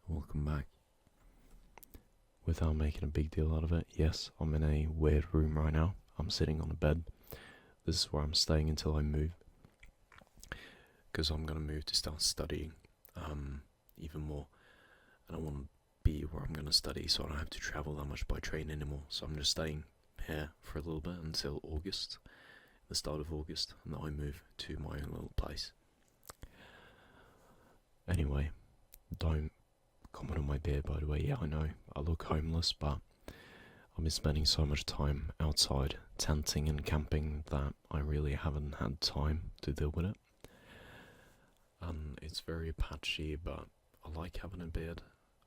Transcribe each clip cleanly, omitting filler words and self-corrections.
Welcome back. Without making a big deal out of it, yes, I'm in a weird room right now. I'm sitting on a bed. This is where I'm staying until I move. Because I'm going to move to start studying even more. And I want to be where I'm going to study so I don't have to travel that much by train anymore. So I'm just staying here for a little bit until August, the start of August, and then I move to my own little place. Anyway, don't comment on my beard, by the way. Yeah, I know I look homeless, but I've been spending so much time outside tenting and camping that I really haven't had time to deal with it. And it's very patchy, but I like having a beard.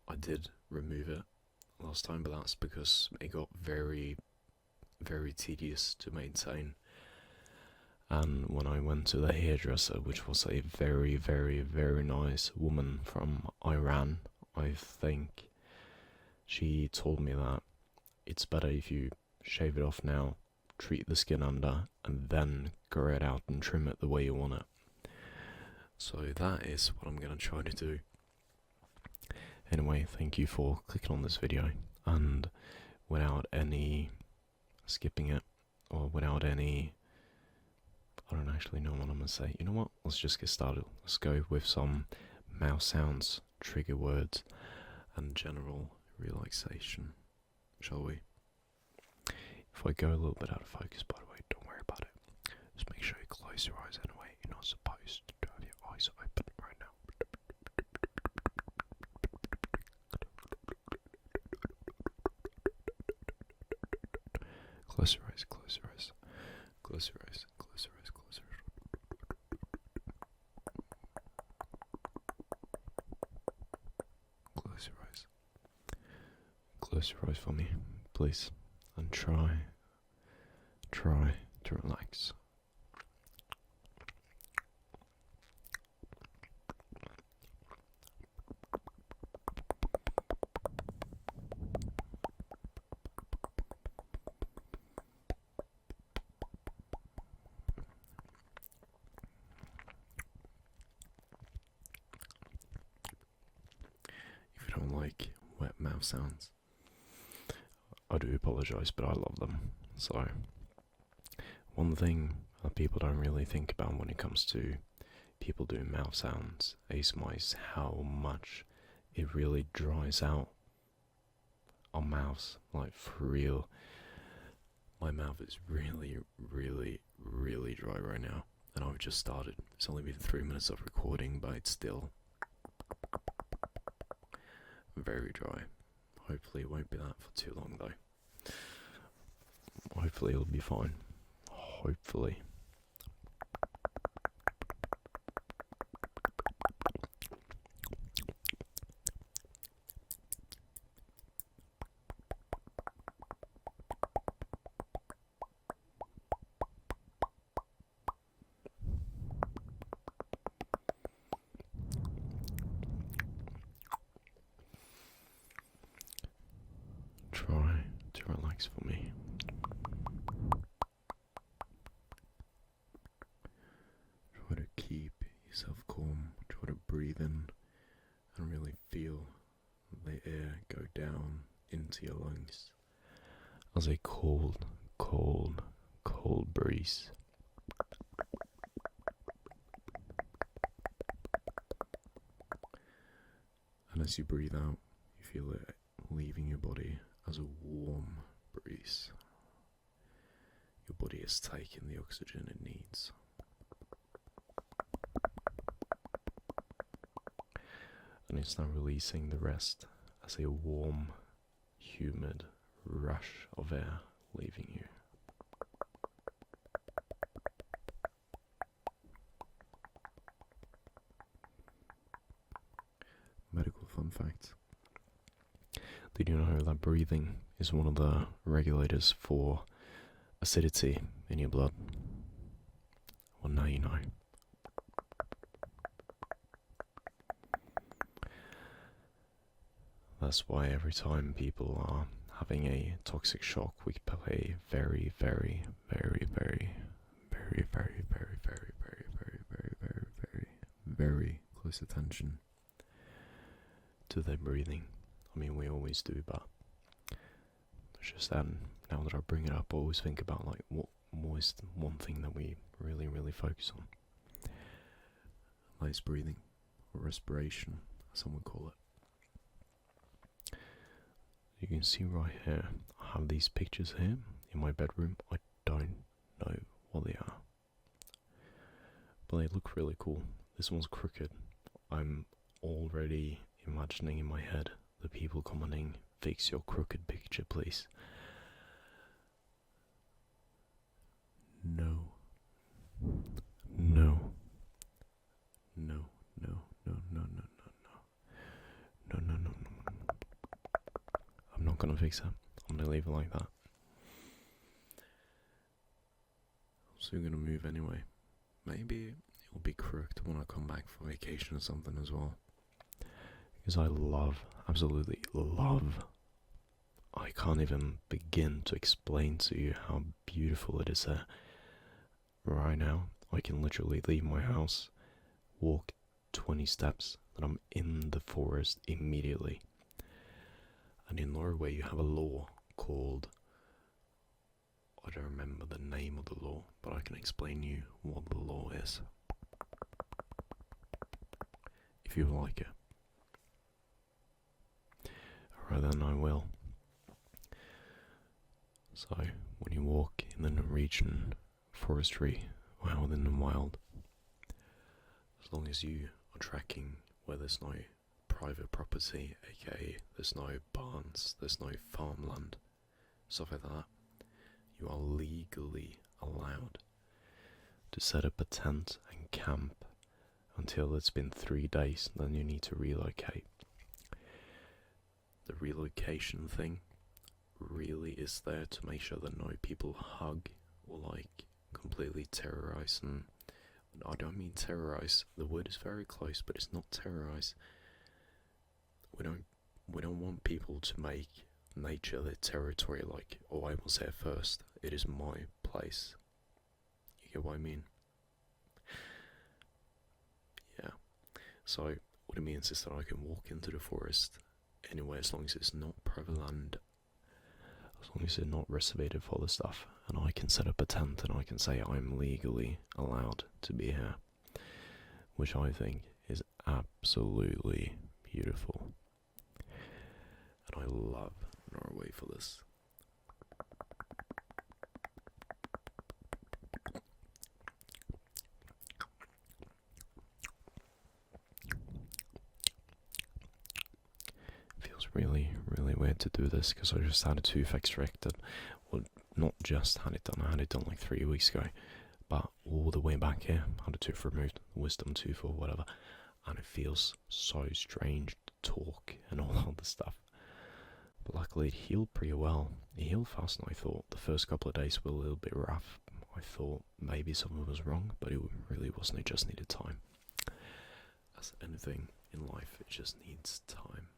I did remove it last time, but that's because it got very, very tedious to maintain. And when I went to the hairdresser, which was a very, very, very nice woman from Iran, I think, she told me that it's better if you shave it off now, treat the skin under, and then grow it out and trim it the way you want it. So that is what I'm going to try to do. Anyway, thank you for clicking on this video, and without any skipping it, or without any, I don't actually know what I'm going to say. You know what? Let's just get started. Let's go with some mouth sounds, trigger words, and general relaxation, shall we? If I go a little bit out of focus, by the way, don't worry about it. Just make sure you close your eyes anyway. You're not supposed to have your eyes open right now. Close your eyes, close your eyes. Close your eyes, close your eyes, close your eyes. Close your eyes. Close your eyes for me, please. And try to relax. If you don't like wet mouth sounds, I do apologise, but I love them. So, one thing that people don't really think about when it comes to people doing mouth sounds, ASMR, is how much it really dries out our mouths. Like, for real, my mouth is really, really, really dry right now. And I've just started. It's only been 3 minutes of recording, but it's still very dry. Hopefully it won't be that for too long though. Hopefully it'll be fine. Hopefully. Try to relax for me. Try to keep yourself calm. Try to breathe in and really feel the air go down into your lungs as a cold, cold, cold breeze. And as you breathe out, you feel it leaving your body as a warm breeze. Your body has taken the oxygen it needs. And it's now releasing the rest as a warm, humid rush of air leaving you. Medical fun fact. Did you know that breathing is one of the regulators for acidity in your blood? Well, now you know. That's why every time people are having a toxic shock, we pay very, very, very, very, very, very, very, very, very, very, very, very, very close attention to their breathing. I mean, we always do, but it's just that now that I bring it up, I always think about like what is the one thing that we really, really focus on. Like it's breathing, or respiration, as some would call it. You can see right here, I have these pictures here in my bedroom. I don't know what they are, but they look really cool. This one's crooked. I'm already imagining in my head the people commenting, "Fix your crooked picture, please." No. No. No, no, no, no, no, no, no. No, no, no, no. I'm not gonna fix it. I'm gonna leave it like that. So we're gonna move anyway. Maybe it'll be crooked when I come back from vacation or something as well. Because I love, absolutely love, I can't even begin to explain to you how beautiful it is there. Right now, I can literally leave my house, walk 20 steps, and I'm in the forest immediately. And in Norway you have a law called, I don't remember the name of the law, but I can explain you what the law is, if you like it. Alright then, I will. So, when you walk in the Norwegian forestry, out in the wild, as long as you are tracking where there's no private property, aka there's no barns, there's no farmland, stuff like that, you are legally allowed to set up a tent and camp until it's been 3 days, then you need to relocate. The relocation thing really is there to make sure that no people hug or like completely terrorize, and I don't mean terrorize, the word is very close, but it's not terrorize. We don't want people to make nature their territory, like, oh, I was here first, it is my place. You get what I mean? Yeah. So what it means is that I can walk into the forest anywhere as long as it's not private land, as long as it's not reserved for the stuff, and I can set up a tent and I can say I'm legally allowed to be here, which I think is absolutely beautiful. And I love Norway for this. Feels really, really weird to do this because I just had a tooth extracted. Well, not just had it done, I had it done like 3 weeks ago, but all the way back here, I had a tooth removed, wisdom tooth or whatever, and it feels so strange to talk and all that stuff. But luckily it healed pretty well. It healed fast, and I thought the first couple of days were a little bit rough. I thought maybe something was wrong, but it really wasn't. It just needed time. As anything in life, it just needs time.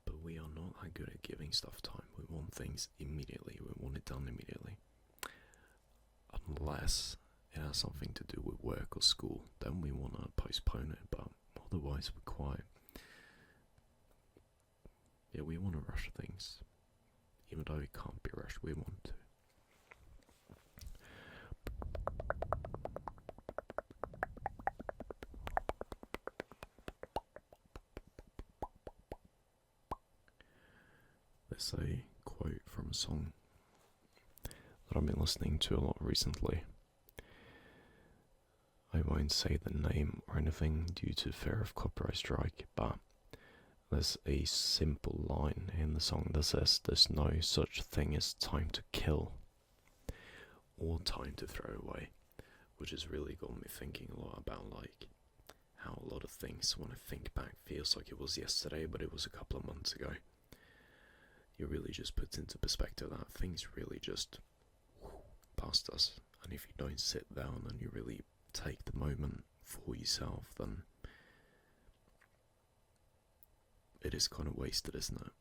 But we are not that good at giving stuff time. We want things immediately. We want it done immediately. Unless it has something to do with work or school, then we want to postpone it. But otherwise, we're quite... yeah, we want to rush things. Even though it can't be rushed, we want to. There's a quote from a song that I've been listening to a lot recently. I won't say the name or anything due to fear of copyright strike, but there's a simple line in the song that says there's no such thing as time to kill or time to throw away, which has really got me thinking a lot about like how a lot of things, when I think back, feels like it was yesterday, but it was a couple of months ago. It really just puts into perspective that things really just past us, and if you don't sit down and you really take the moment for yourself, then it is kind of wasted, isn't it?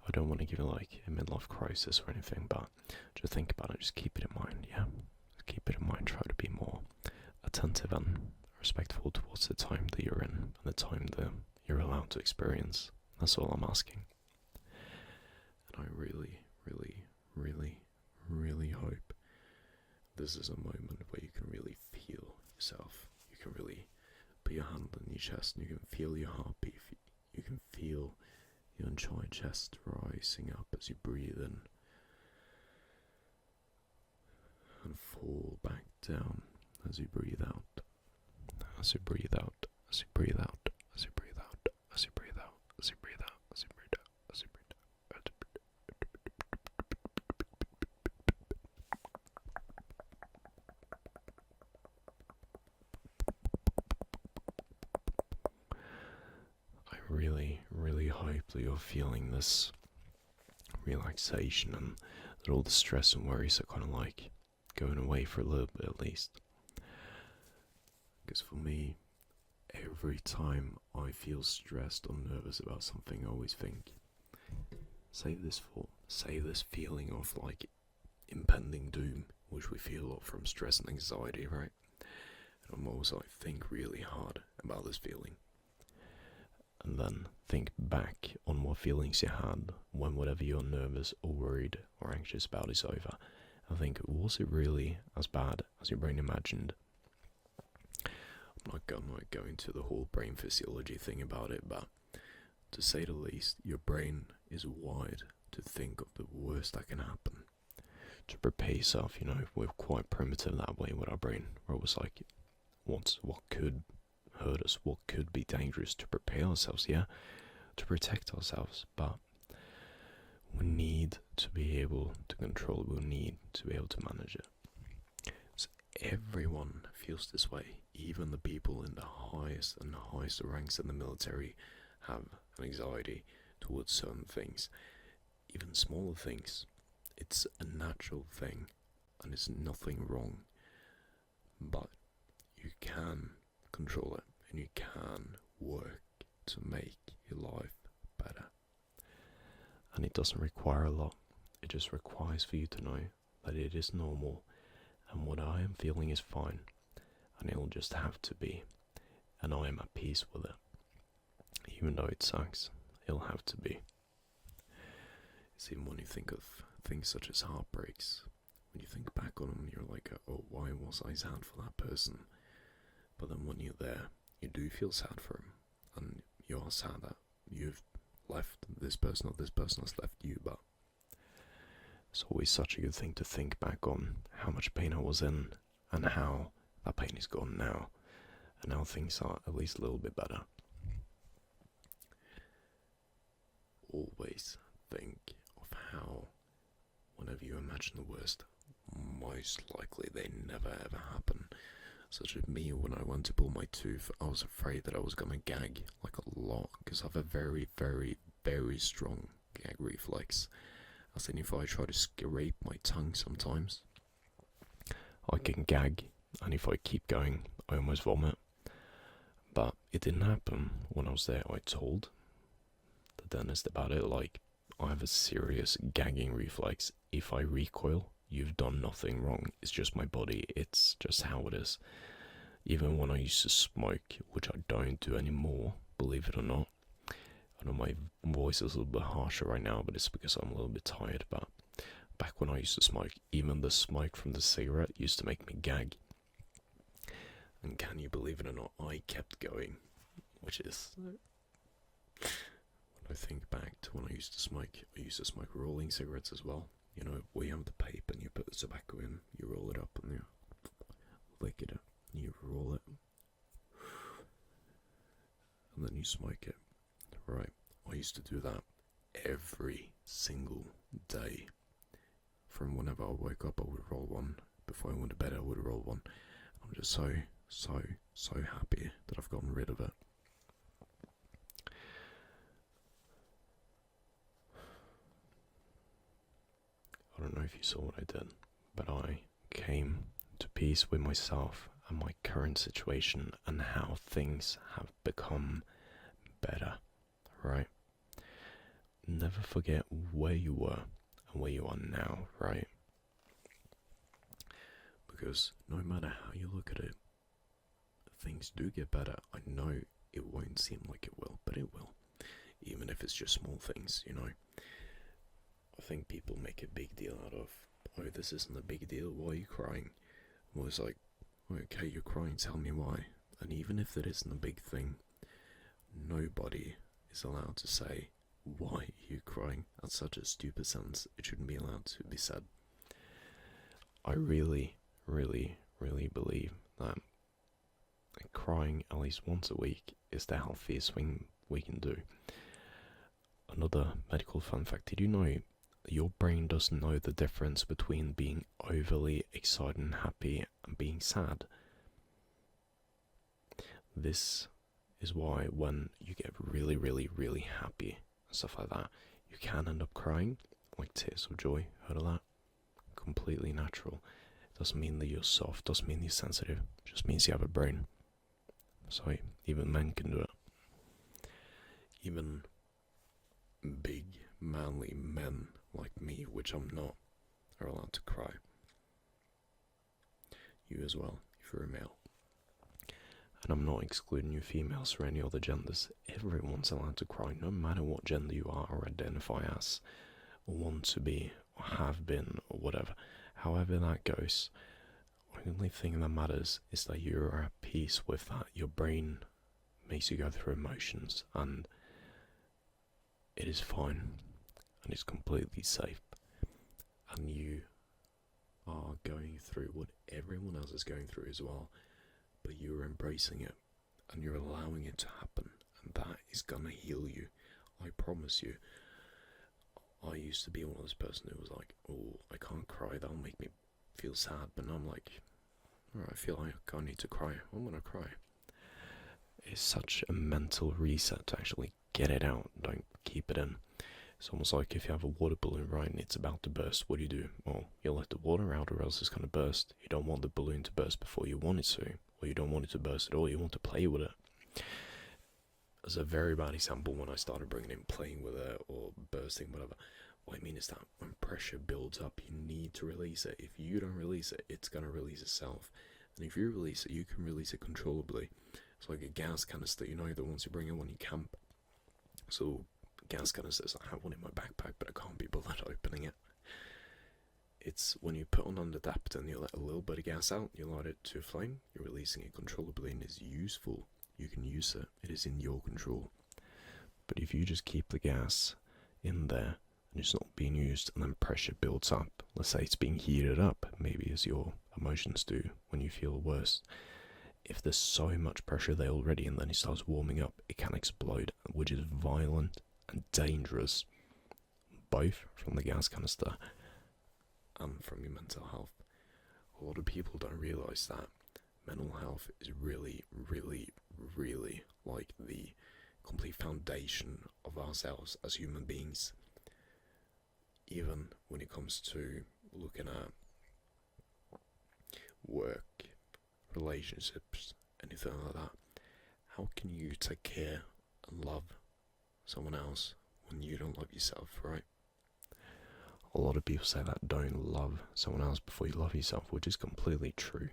I don't want to give it like a midlife crisis or anything, but just think about it, just keep it in mind, yeah? Just keep it in mind, try to be more attentive and respectful towards the time that you're in and the time that you're allowed to experience. That's all I'm asking. And I really, really, really, really hope this is a moment where you can really feel yourself. You can really put your hand on your chest and you can feel your heartbeat. You can feel your entire chest rising up as you breathe in and fall back down as you breathe out. As you breathe out, as you breathe out, as you breathe out, as you breathe out, as you breathe out, as you breathe out, as you breathe out. I really, really hope that you're feeling this relaxation and that all the stress and worries are kind of like going away for a little bit at least. Because for me, every time I feel stressed or nervous about something, I always think, save this feeling of like impending doom, which we feel a lot from stress and anxiety, right? And I'm always like, think really hard about this feeling. And then think back on what feelings you had when whatever you're nervous or worried or anxious about is over. And think, was it really as bad as your brain imagined? I'm not going to go into the whole brain physiology thing about it, but to say the least, your brain is wired to think of the worst that can happen. To prepare yourself, we're quite primitive that way with our brain. We're always like, what could hurt us, what could be dangerous, to prepare ourselves, to protect ourselves, but we need to be able to control it, we need to be able to manage it. So everyone feels this way, even the people in the highest and highest ranks in the military have an anxiety towards certain things, even smaller things. It's a natural thing, and it's nothing wrong, but you can control it, and you can work to make your life better. And it doesn't require a lot. It just requires for you to know that it is normal, and what I am feeling is fine, and it'll just have to be, and I am at peace with it. Even though it sucks, it'll have to be. It's even when you think of things such as heartbreaks, when you think back on them, you're like, oh, why was I sad for that person? But then when you're there, you do feel sad for him, and you are sad that you've left this person or this person has left you, but it's always such a good thing to think back on how much pain I was in and how that pain is gone now, and now things are at least a little bit better. Always think of how, whenever you imagine the worst, most likely they never ever happen. Such as me, when I went to pull my tooth, I was afraid that I was gonna gag like a lot, because I have a very, very, very strong gag reflex. As in, if I try to scrape my tongue sometimes, I can gag, and if I keep going, I almost vomit. But it didn't happen when I was there. I told the dentist about it, like, I have a serious gagging reflex. If I recoil, you've done nothing wrong. It's just my body. It's just how it is. Even when I used to smoke, which I don't do anymore, believe it or not. I know my voice is a little bit harsher right now, but it's because I'm a little bit tired. But back when I used to smoke, even the smoke from the cigarette used to make me gag. And can you believe it or not, I kept going, which is... When I think back to when I used to smoke rolling cigarettes as well. You know, where you have the pipe and you put the tobacco in, you roll it up and you lick it up, you roll it, and then you smoke it. Right, I used to do that every single day. From whenever I woke up, I would roll one. Before I went to bed, I would roll one. I'm just so happy that I've gotten rid of it. I don't know if you saw what I did, but I came to peace with myself and my current situation and how things have become better, right? Never forget where you were and where you are now, right? Because no matter how you look at it, things do get better. I know it won't seem like it will, but if it's just small things, you know. I think people make a big deal out of, oh, this isn't a big deal, why are you crying? Well, it's like, okay, you're crying, tell me why. And even if that isn't a big thing, nobody is allowed to say, why are you crying? That's such a stupid sentence, it shouldn't be allowed to be said. I really, really, really believe that crying at least once a week is the healthiest thing we can do. Another medical fun fact, did you know your brain doesn't know the difference between being overly excited and happy and being sad? This is why when you get really, really, really happy and stuff like that, you can end up crying, like tears of joy. Heard of that? Completely natural. It doesn't mean that you're soft, doesn't mean you're sensitive, it just means you have a brain. So even men can do it. Even big, manly men like me, which I'm not, are allowed to cry. You as well, if you're a male. And I'm not excluding you females or any other genders. Everyone's allowed to cry, no matter what gender you are or identify as, or want to be, or have been, or whatever. However that goes, the only thing that matters is that you're at peace with that. Your brain makes you go through emotions, and it is fine, and it's completely safe. And you are going through what everyone else is going through as well, but you're embracing it, and you're allowing it to happen, and that is gonna heal you. I promise you. I used to be one of those person who was like, oh, I can't cry, that'll make me feel sad, but now I'm like, alright, I feel like I need to cry, I'm gonna cry. It's such a mental reset to actually get it out, don't keep it in. It's almost like if you have a water balloon, right, and it's about to burst, what do? Well, you let the water out or else it's gonna burst. You don't want the balloon to burst before you want it to, or you don't want it to burst at all, you want to play with it. As a very bad example, when I started bringing in playing with it or bursting, whatever, what I mean is that when pressure builds up, you need to release it. If you don't release it, it's going to release itself. And if you release it, you can release it controllably. It's like a gas canister, you know, the ones you bring in when you camp. So, gas canisters, I have one in my backpack, but I can't be bothered opening it. It's when you put on an adapter and you let a little bit of gas out, you light it to a flame, you're releasing it controllably, and it's useful. You can use it, it is in your control. But if you just keep the gas in there and it's not being used, and then pressure builds up, let's say it's being heated up, maybe as your emotions do when you feel worse. If there's so much pressure there already and then it starts warming up, it can explode, which is violent and dangerous, both from the gas canister and from your mental health. A lot of people don't realise that mental health is really, really, really like the complete foundation of ourselves as human beings. Even when it comes to looking at work, relationships, anything like that, how can you take care and love someone else when you don't love yourself, right? A lot of people say that don't love someone else before you love yourself, which is completely true.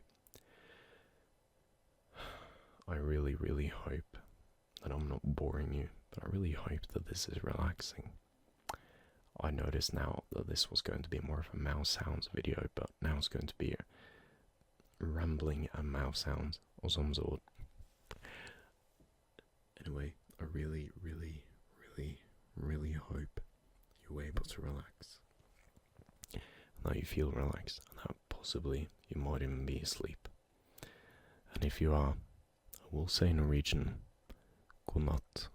I really, really hope that I'm not boring you, but I really hope that this is relaxing. I noticed now that this was going to be more of a mouse sounds video, but now it's going to be a rambling and mouse sounds or some sort. Anyway, I really, really, really, really hope you're able to relax. Now you feel relaxed, and that possibly you might even be asleep. And if you are, I will say in Norwegian, god natt,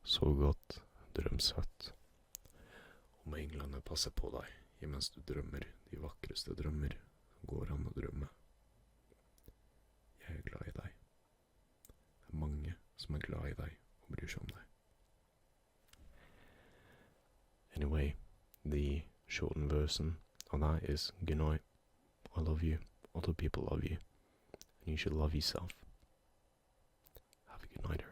sov godt, drøm søtt. Om englene passer på deg mens du drømmer de vakreste drømmer som går an å drømme. Jeg er glad i deg. Det er mange som er glad i deg og bryr seg om deg. Anyway, the shortened version of that is good night. I love you. Other people love you. And you should love yourself. Have a good night, everyone.